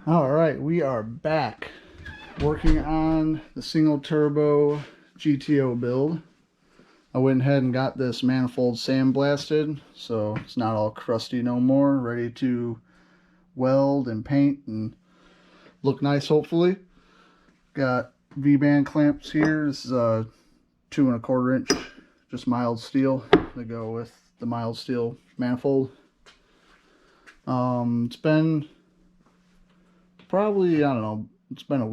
All right, we are back working on the single turbo GTO build. I went ahead and got this manifold sandblasted, so it's not all crusty no more, ready to weld and paint and look nice, hopefully. Got V-band clamps here. This is a 2 1/4 inch, just mild steel to go with the mild steel manifold. It's been probably, I don't know, it's been a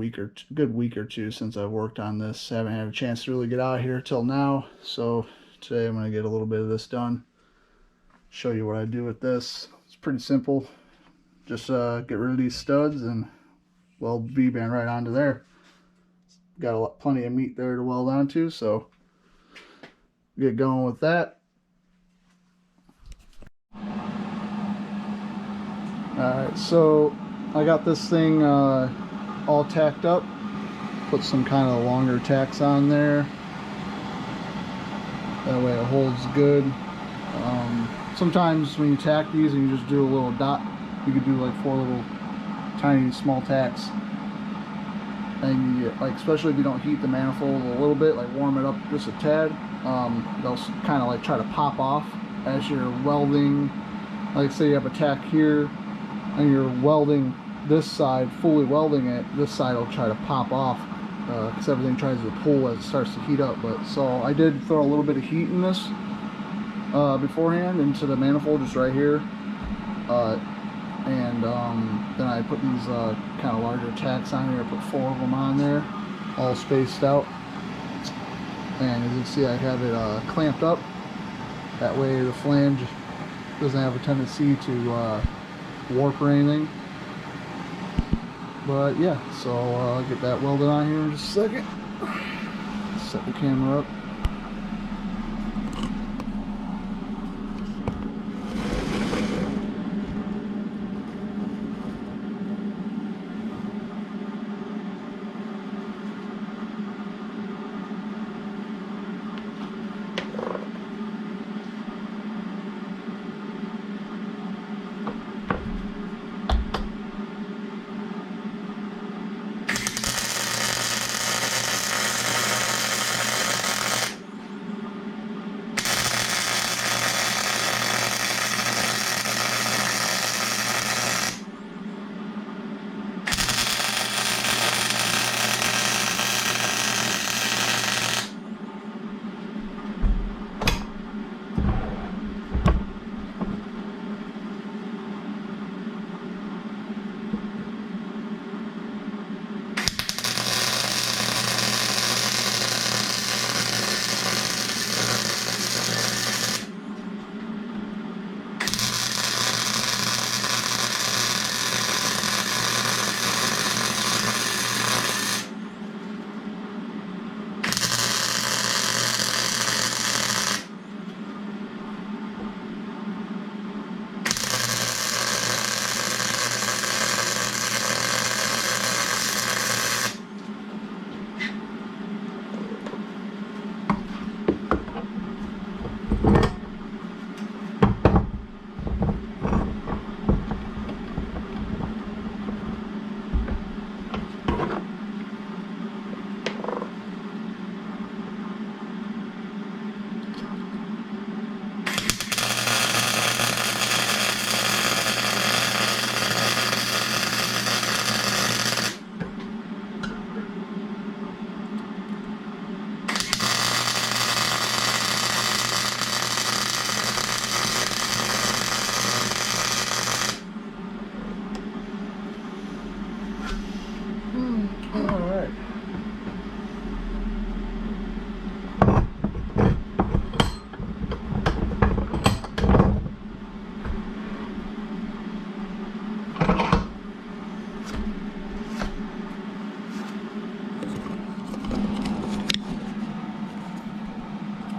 good week or two since I've worked on this. I haven't had a chance to really get out here till now, so today I'm going to get a little bit of this done, show you what I do with this. It's pretty simple. Just get rid of these studs and weld V-band right onto there. Got plenty of meat there to weld onto, so get going with that. Alright, so I got this thing all tacked up. Put some kind of longer tacks on there. That way it holds good. Sometimes when you tack these and you just do a little dot, you could do like 4 little tiny small tacks. And you get, like, especially if you don't heat the manifold a little bit, like warm it up just a tad, they'll kind of like try to pop off as you're welding. Like say you have a tack here and you're welding this side, fully welding it, this side will try to pop off because everything tries to pull as it starts to heat up. But so I did throw a little bit of heat in this beforehand into the manifold just right here, and then I put these kind of larger tacks on here. I put 4 of them on there, all spaced out, and as you can see I have it clamped up. That way the flange doesn't have a tendency to warp or anything. But yeah, so I'll get that welded on here in just a second. Set the camera up.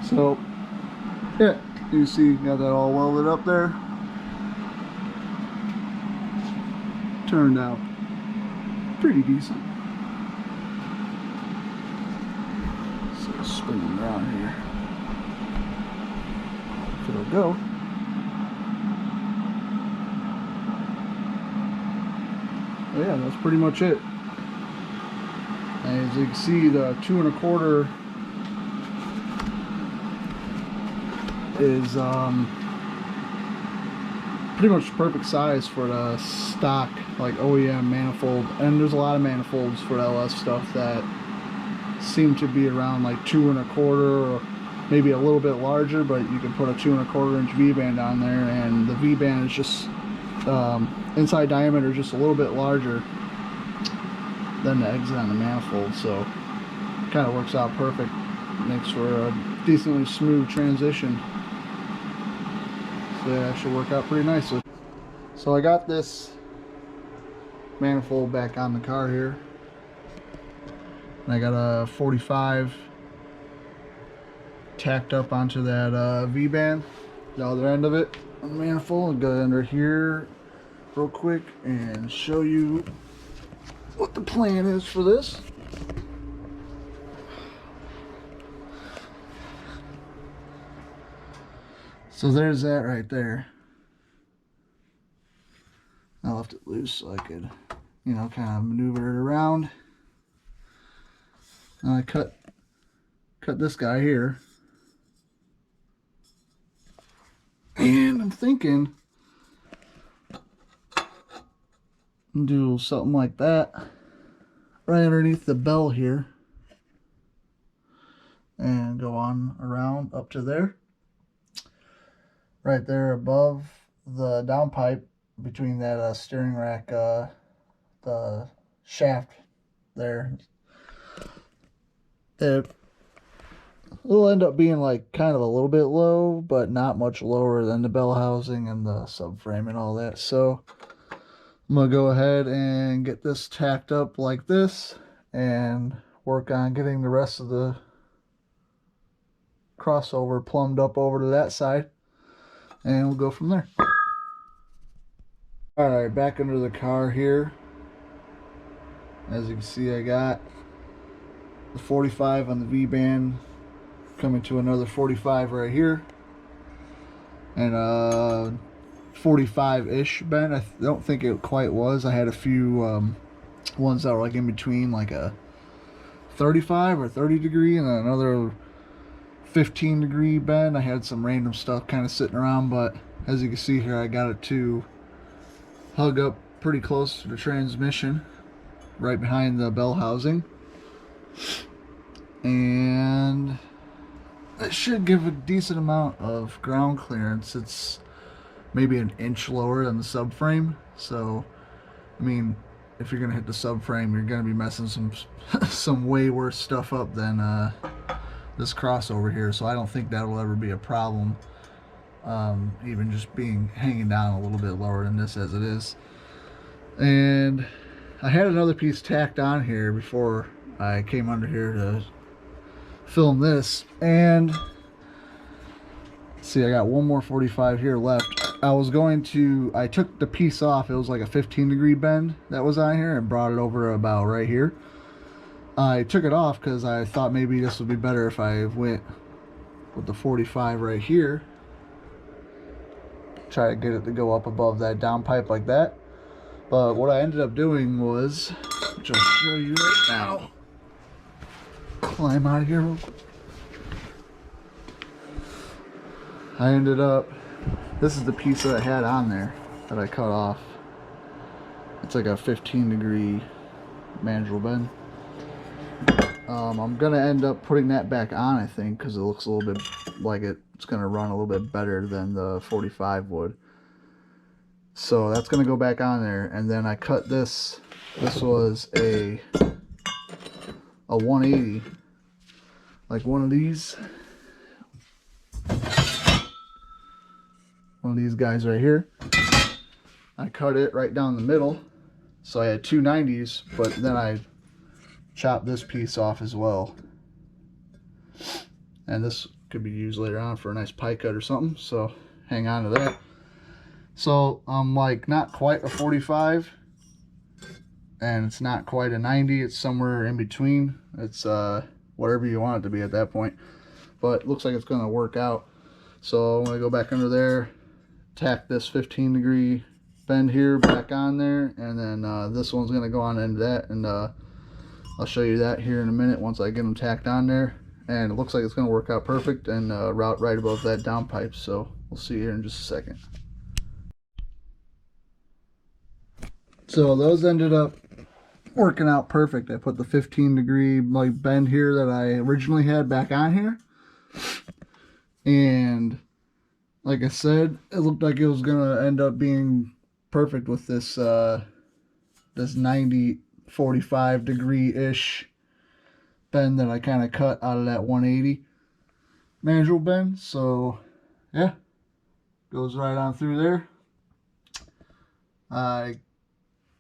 So yeah, you see, got that all welded up there. Turned out pretty decent. So spinning around here. If it'll go. yeah, that's pretty much it. And as you can see, the 2 1/4 is pretty much the perfect size for the stock like OEM manifold. And there's a lot of manifolds for LS stuff that seem to be around like 2 1/4 or maybe a little bit larger, but you can put a 2 1/4 inch V-band on there, and the V-band is just inside diameter is just a little bit larger than the exit on the manifold, so it kind of works out perfect. Makes for a decently smooth transition. So yeah, that should work out pretty nicely. So I got this manifold back on the car here, and I got a 45 tacked up onto that V-band, the other end of it on the manifold. I'll go under here real quick and show you what the plan is for this. So there's that right there. I left it loose so I could, you know, kind of maneuver it around. And I cut this guy here. And I'm thinking do something like that right underneath the bell here, and go on around up to there, right there above the downpipe between that steering rack, the shaft there. It will end up being like kind of a little bit low, but not much lower than the bell housing and the subframe and all that. So I'm going to go ahead and get this tacked up like this and work on getting the rest of the crossover plumbed up over to that side, and we'll go from there. Alright, back under the car here. As you can see, I got the 45 on the V-band coming to another 45 right here, and 45-ish bend. I don't think it quite was. I had a few ones that were like in between, like a 35 or 30 degree and then another 15 degree bend. I had some random stuff kind of sitting around, but as you can see here, I got it to hug up pretty close to the transmission, right behind the bell housing, and it should give a decent amount of ground clearance. It's maybe an inch lower than the subframe, so I mean, if you're gonna hit the subframe, you're gonna be messing some way worse stuff up than this crossover here. So I don't think that will ever be a problem, even just hanging down a little bit lower than this as it is. And I had another piece tacked on here before I came under here to film this, and see, I got one more 45 here left. I took the piece off. It was like a 15 degree bend that was on here, and brought it over about right here. I took it off because I thought maybe this would be better if I went with the 45 right here. Try to get it to go up above that downpipe like that. But what I ended up doing was, which I'll show you right now. Climb out of here real quick. I ended up, this is the piece that I had on there that I cut off. It's like a 15 degree mandrel bend. I'm gonna end up putting that back on, I think, because it looks a little bit like it's gonna run a little bit better than the 45 would. So that's gonna go back on there, and then I cut this. This was a 180, like one of these guys right here. I cut it right down the middle, so I had two 90s, but then I chopped this piece off as well, and this could be used later on for a nice pie cut or something, so hang on to that. So I'm like not quite a 45, and it's not quite a 90. It's somewhere in between. It's whatever you want it to be at that point, but it looks like it's gonna work out. So I'm gonna go back under there, tack this 15 degree bend here back on there, and then this one's going to go on into that, and I'll show you that here in a minute once I get them tacked on there. And it looks like it's going to work out perfect and route right above that downpipe, so we'll see here in just a second. So those ended up working out perfect. I put the 15-degree like bend here that I originally had back on here, and like I said, it looked like it was gonna end up being perfect with this this 90-45 degree ish bend that I kind of cut out of that 180 manual bend. So yeah, goes right on through there. I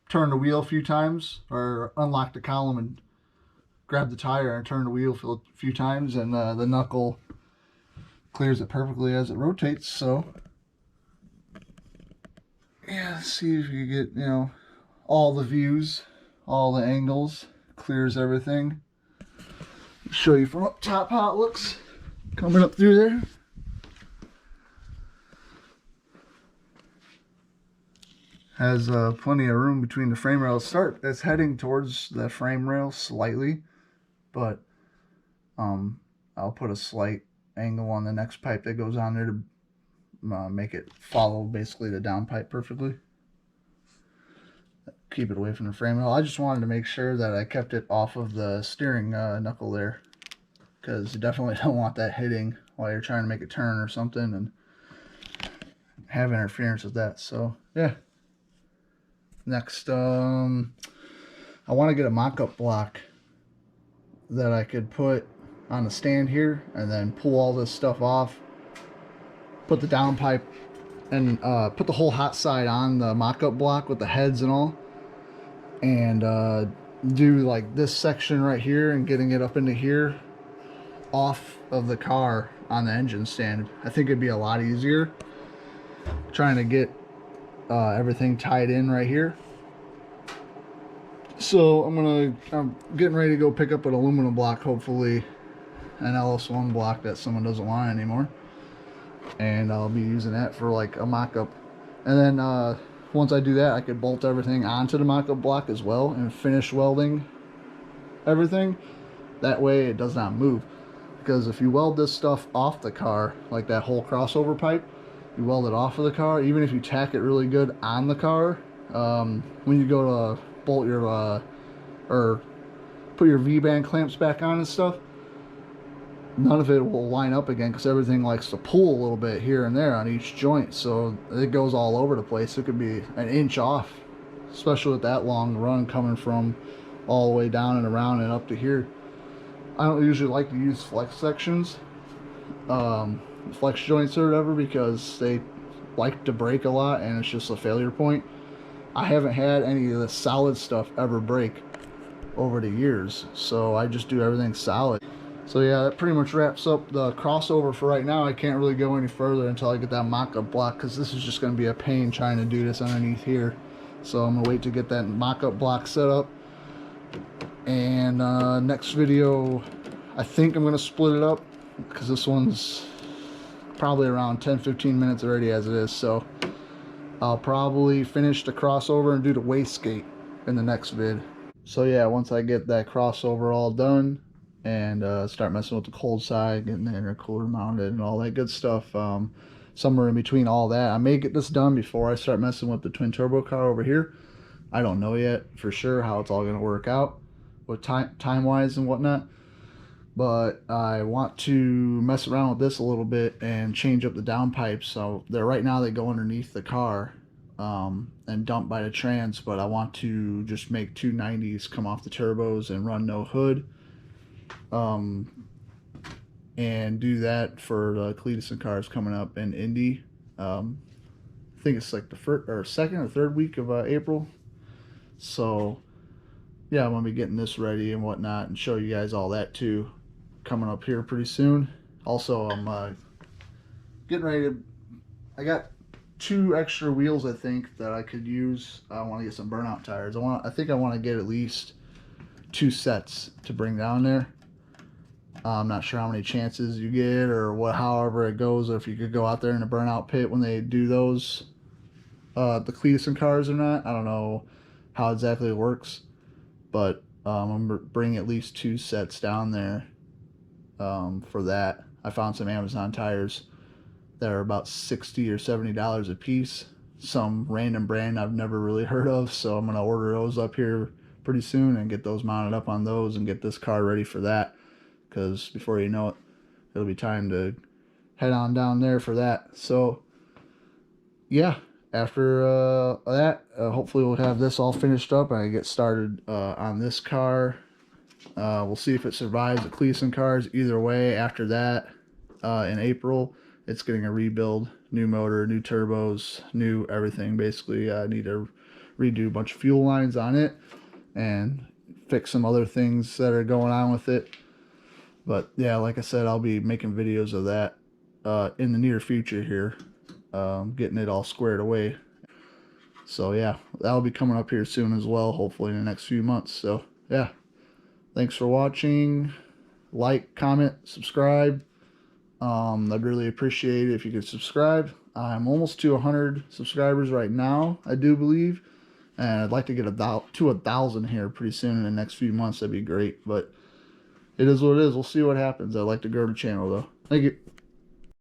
turned the wheel a few times, or unlocked the column and grabbed the tire and turned the wheel a few times, and the knuckle clears it perfectly as it rotates. So yeah, let's see if you get, you know, all the views, all the angles, clears everything. Show you from up top how it looks coming up through there. Has plenty of room between the frame rails. It's heading towards the frame rail slightly, but I'll put a slight angle on the next pipe that goes on there to make it follow basically the down pipe perfectly. Keep it away from the frame rail. I just wanted to make sure that I kept it off of the steering knuckle there, because you definitely don't want that hitting while you're trying to make a turn or something and have interference with that. So yeah. Next, I want to get a mock-up block that I could put on the stand here and then pull all this stuff off, put the downpipe, and put the whole hot side on the mock-up block with the heads and all, and do like this section right here and getting it up into here off of the car on the engine stand. I think it'd be a lot easier trying to get everything tied in right here. So I'm getting ready to go pick up an aluminum block, hopefully an LS1 block that someone doesn't want anymore, and I'll be using that for like a mock-up. And then once I do that, I could bolt everything onto the mock-up block as well and finish welding everything. That way it does not move, because if you weld this stuff off the car, like that whole crossover pipe, you weld it off of the car, even if you tack it really good on the car, when you go to bolt your or put your V-band clamps back on and stuff, none of it will line up again, because everything likes to pull a little bit here and there on each joint, so it goes all over the place. It could be an inch off, especially with that long run coming from all the way down and around and up to here. I don't usually like to use flex sections, flex joints or whatever, because they like to break a lot and it's just a failure point. I haven't had any of the solid stuff ever break over the years, so I just do everything solid. So yeah, that pretty much wraps up the crossover for right now. I can't really go any further until I get that mock-up block, because this is just going to be a pain trying to do this underneath here. So I'm going to wait to get that mock-up block set up, and next video I think I'm going to split it up, because this one's probably around 10-15 minutes already as it is. So I'll probably finish the crossover and do the wastegate in the next vid. So yeah, once I get that crossover all done and start messing with the cold side, getting the intercooler mounted and all that good stuff, somewhere in between all that, I may get this done before I start messing with the twin turbo car over here. I don't know yet for sure how it's all going to work out with time wise and whatnot, but I want to mess around with this a little bit and change up the downpipes. So right now they go underneath the car and dump by the trans, but I want to just make 290s come off the turbos and run no hood, and do that for the Cletuson cars coming up in Indy. I think it's like the second or third week of April. So yeah, I'm gonna be getting this ready and whatnot and show you guys all that too, coming up here pretty soon. Also, I'm getting ready to, I got 2 extra wheels I think that I could use. I want to get some burnout tires. I think I want to get at least 2 sets to bring down there. I'm not sure how many chances you get or however it goes, or if you could go out there in the burnout pit when they do those. the Cletus and cars or not. I don't know how exactly it works, but I'm bringing at least 2 sets down there for that. I found some Amazon tires that are about $60 or $70 a piece. Some random brand I've never really heard of, so I'm gonna order those up here pretty soon and get those mounted up on those and get this car ready for that. Because before you know it, it'll be time to head on down there for that. So yeah, after that, hopefully we'll have this all finished up and I get started on this car. We'll see if it survives the Cleeson cars. Either way, after that, in April, it's getting a rebuild, new motor, new turbos, new everything. Basically, I need to redo a bunch of fuel lines on it and fix some other things that are going on with it. But yeah, like I said, I'll be making videos of that in the near future here, getting it all squared away. So yeah, that'll be coming up here soon as well, hopefully in the next few months. So yeah, thanks for watching. Like, comment, subscribe. I'd really appreciate it if you could subscribe. I'm almost to 100 subscribers right now, I do believe, and I'd like to get to 1,000 here pretty soon in the next few months. That'd be great, but it is what it is. We'll see what happens. I'd like to grow the channel though. Thank you.